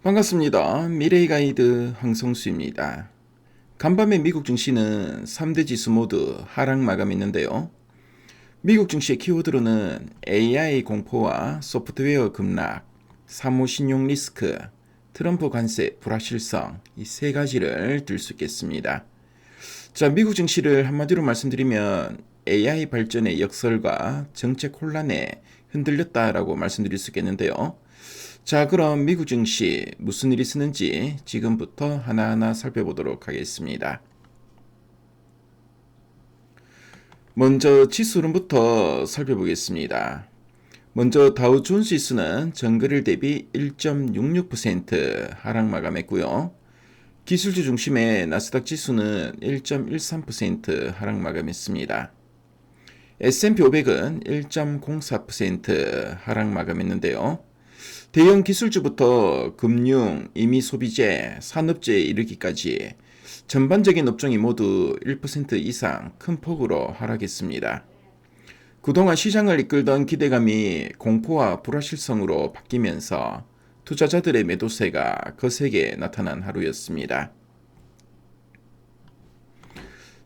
반갑습니다. 미래의 가이드 황성수입니다. 간밤에 미국 증시는 3대 지수 모두 하락 마감했는데요. 미국 증시의 키워드로는 AI 공포와 소프트웨어 급락, 사무 신용 리스크, 트럼프 관세 불확실성 이 세 가지를 들 수 있겠습니다. 자, 미국 증시를 한마디로 말씀드리면 AI 발전의 역설과 정책 혼란에 흔들렸다라고 말씀드릴 수 있겠는데요. 자, 그럼 미국 증시 무슨 일이 있었는지 지금부터 하나하나 살펴보도록 하겠습니다. 먼저 지수론부터 살펴보겠습니다. 먼저 다우존스 지수는 전거래일 대비 1.66% 하락 마감했고요. 기술주 중심의 나스닥 지수는 1.13% 하락 마감했습니다. S&P 500은 1.04% 하락 마감했는데요. 대형 기술주부터 금융, 임의소비재, 산업재에 이르기까지 전반적인 업종이 모두 1% 이상 큰 폭으로 하락했습니다. 그동안 시장을 이끌던 기대감이 공포와 불확실성으로 바뀌면서 투자자들의 매도세가 거세게 나타난 하루였습니다.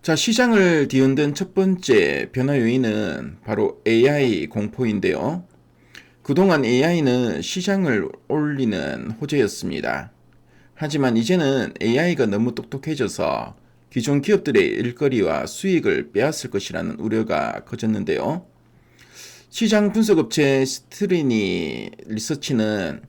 자, 시장을 뒤흔든 첫 번째 변화 요인은 바로 AI 공포인데요. 그동안 AI는 시장을 올리는 호재였습니다. 하지만 이제는 AI가 너무 똑똑해져서 기존 기업들의 일거리와 수익을 빼앗을 것이라는 우려가 커졌는데요. 시장 분석업체 스트리니 리서치는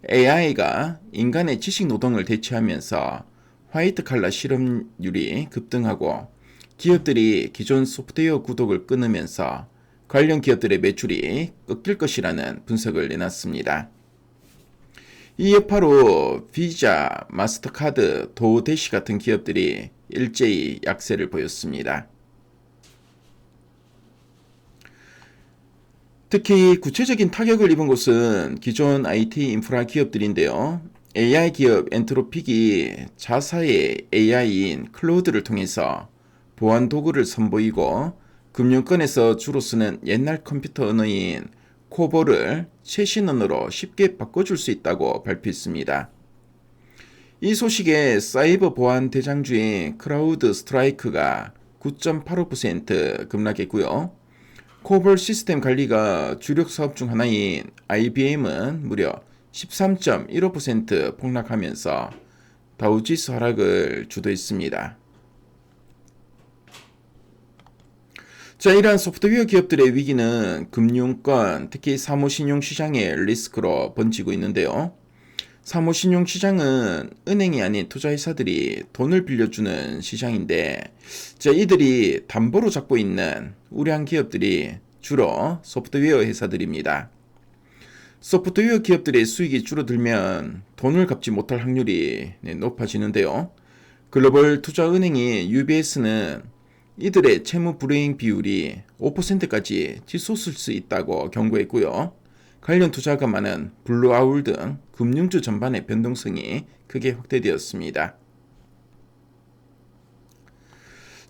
AI가 인간의 지식 노동을 대체하면서 화이트 칼라 실업률이 급등하고 기업들이 기존 소프트웨어 구독을 끊으면서 관련 기업들의 매출이 꺾일 것이라는 분석을 내놨습니다. 이 여파로 비자, 마스터카드, 도어대시 같은 기업들이 일제히 약세를 보였습니다. 특히 구체적인 타격을 입은 곳은 기존 IT 인프라 기업들인데요. AI 기업 엔트로픽이 자사의 AI인 클로우드를 통해서 보안 도구를 선보이고 금융권에서 주로 쓰는 옛날 컴퓨터 언어인 코볼을 최신 언어로 쉽게 바꿔줄 수 있다고 발표했습니다. 이 소식에 사이버 보안 대장주인 크라우드 스트라이크가 9.85% 급락했고요. 코볼 시스템 관리가 주력 사업 중 하나인 IBM은 무려 13.15% 폭락하면서 다우지수 하락을 주도했습니다. 자, 이러한 소프트웨어 기업들의 위기는 금융권, 특히 사무신용시장의 리스크로 번지고 있는데요. 사무신용시장은 은행이 아닌 투자회사들이 돈을 빌려주는 시장인데, 자, 이들이 담보로 잡고 있는 우량 기업들이 주로 소프트웨어 회사들입니다. 소프트웨어 기업들의 수익이 줄어들면 돈을 갚지 못할 확률이 높아지는데요. 글로벌 투자은행인 UBS는 이들의 채무 불이행 비율이 5%까지 치솟을 수 있다고 경고했고요. 관련 투자가 많은 블루아울 등 금융주 전반의 변동성이 크게 확대되었습니다.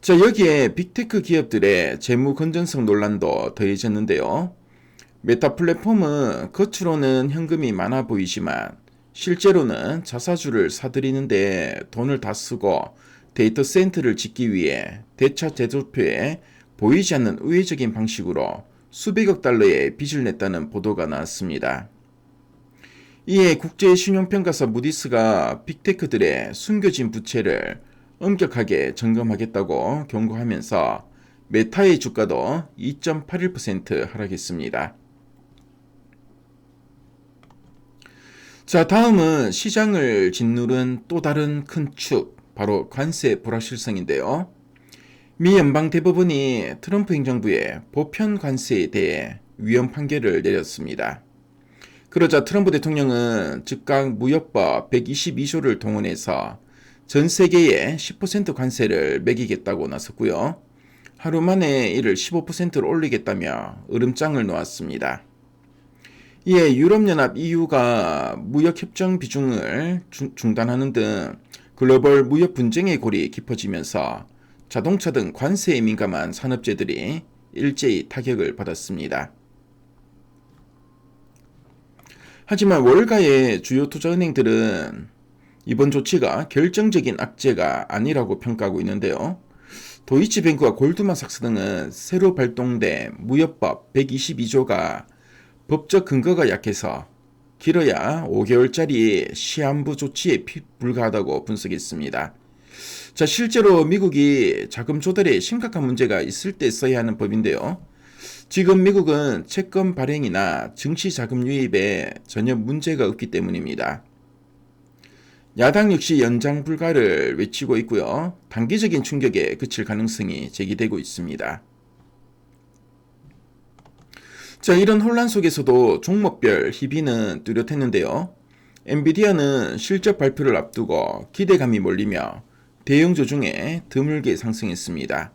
자, 여기에 빅테크 기업들의 재무 건전성 논란도 더해졌는데요. 메타 플랫폼은 겉으로는 현금이 많아 보이지만 실제로는 자사주를 사들이는데 돈을 다 쓰고 데이터 센터를 짓기 위해 대차 제조표에 보이지 않는 우회적인 방식으로 수백억 달러의 빚을 냈다는 보도가 나왔습니다. 이에 국제신용평가사 무디스가 빅테크들의 숨겨진 부채를 엄격하게 점검하겠다고 경고하면서 메타의 주가도 2.81% 하락했습니다. 자, 다음은 시장을 짓누른 또 다른 큰 축, 바로 관세 불확실성인데요. 미 연방대법원이 트럼프 행정부의 보편 관세에 대해 위헌 판결을 내렸습니다. 그러자 트럼프 대통령은 즉각 무역법 122조를 동원해서 전 세계에 10% 관세를 매기겠다고 나섰고요. 하루 만에 이를 15%로 올리겠다며 으름장을 놓았습니다. 이에 유럽연합 EU가 무역협정 비중을 중단하는 등 글로벌 무역 분쟁의 골이 깊어지면서 자동차 등 관세에 민감한 산업재들이 일제히 타격을 받았습니다. 하지만 월가의 주요 투자은행들은 이번 조치가 결정적인 악재가 아니라고 평가하고 있는데요. 도이치뱅크와 골드만삭스 등은 새로 발동된 무역법 122조가 법적 근거가 약해서 길어야 5개월짜리 시한부 조치에 불과하다고 분석했습니다. 자, 실제로 미국이 자금 조달에 심각한 문제가 있을 때 써야 하는 법인데요. 지금 미국은 채권 발행이나 증시 자금 유입에 전혀 문제가 없기 때문입니다. 야당 역시 연장 불가를 외치고 있고요. 단기적인 충격에 그칠 가능성이 제기되고 있습니다. 자, 이런 혼란 속에서도 종목별 희비는 뚜렷했는데요. 엔비디아는 실적 발표를 앞두고 기대감이 몰리며 대형주 중에 드물게 상승했습니다.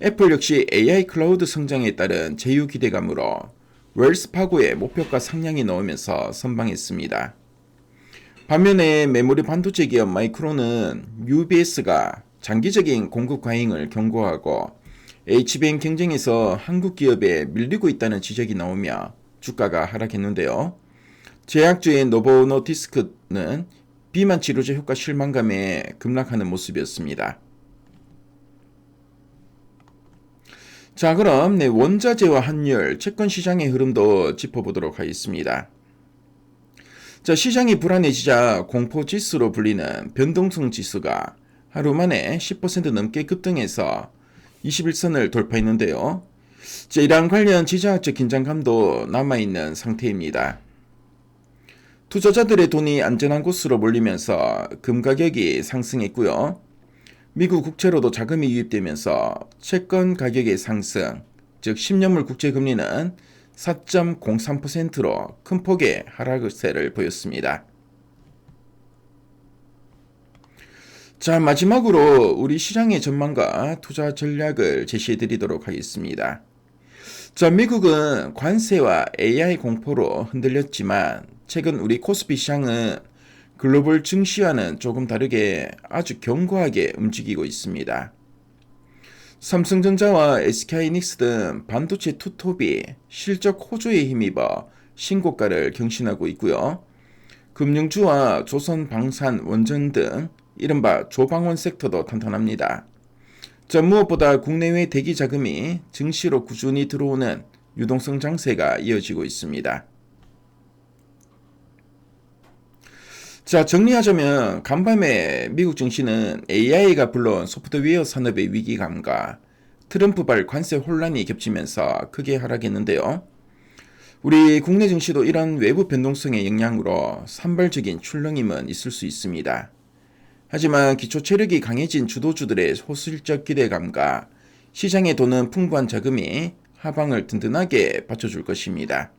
애플 역시 AI 클라우드 성장에 따른 제휴 기대감으로 웰스파고의 목표가 상향이 나오면서 선방했습니다. 반면에 메모리 반도체 기업 마이크론은 UBS가 장기적인 공급 과잉을 경고하고 HBM 경쟁에서 한국 기업에 밀리고 있다는 지적이 나오며 주가가 하락했는데요. 제약주인 노보노디스크는 비만 치료제 효과 실망감에 급락하는 모습이었습니다. 자, 그럼 원자재와 환율, 채권 시장의 흐름도 짚어보도록 하겠습니다. 자, 시장이 불안해지자 공포지수로 불리는 변동성 지수가 하루 만에 10% 넘게 급등해서 21선을 돌파했는데요. 자, 이러한 관련 지정학적 긴장감도 남아있는 상태입니다. 투자자들의 돈이 안전한 곳으로 몰리면서 금 가격이 상승했고요. 미국 국채로도 자금이 유입되면서 채권 가격의 상승, 즉 10년물 국채금리는 4.03%로 큰 폭의 하락세를 보였습니다. 자, 마지막으로 우리 시장의 전망과 투자 전략을 제시해 드리도록 하겠습니다. 자, 미국은 관세와 AI 공포로 흔들렸지만 최근 우리 코스피 시장은 글로벌 증시와는 조금 다르게 아주 견고하게 움직이고 있습니다. 삼성전자와 SK하이닉스 등 반도체 투톱이 실적 호조에 힘입어 신고가를 경신하고 있고요. 금융주와 조선방산원전 등 이른바 조방원 섹터도 탄탄합니다. 무엇보다 국내외 대기 자금이 증시로 꾸준히 들어오는 유동성 장세가 이어지고 있습니다. 자, 정리하자면 간밤에 미국 증시는 AI가 불러온 소프트웨어 산업의 위기감과 트럼프발 관세 혼란이 겹치면서 크게 하락했는데요. 우리 국내 증시도 이런 외부 변동성의 영향으로 산발적인 출렁임은 있을 수 있습니다. 하지만 기초 체력이 강해진 주도주들의 호실적 기대감과 시장에 도는 풍부한 자금이 하방을 든든하게 받쳐줄 것입니다.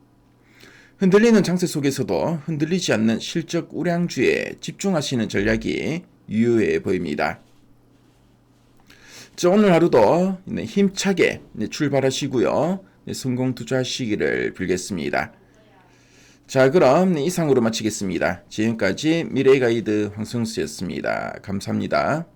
흔들리는 장세 속에서도 흔들리지 않는 실적 우량주에 집중하시는 전략이 유효해 보입니다. 자, 오늘 하루도 힘차게 출발하시고요. 성공 투자하시기를 빌겠습니다. 자, 그럼 이상으로 마치겠습니다. 지금까지 미래의 가이드 황성수였습니다. 감사합니다.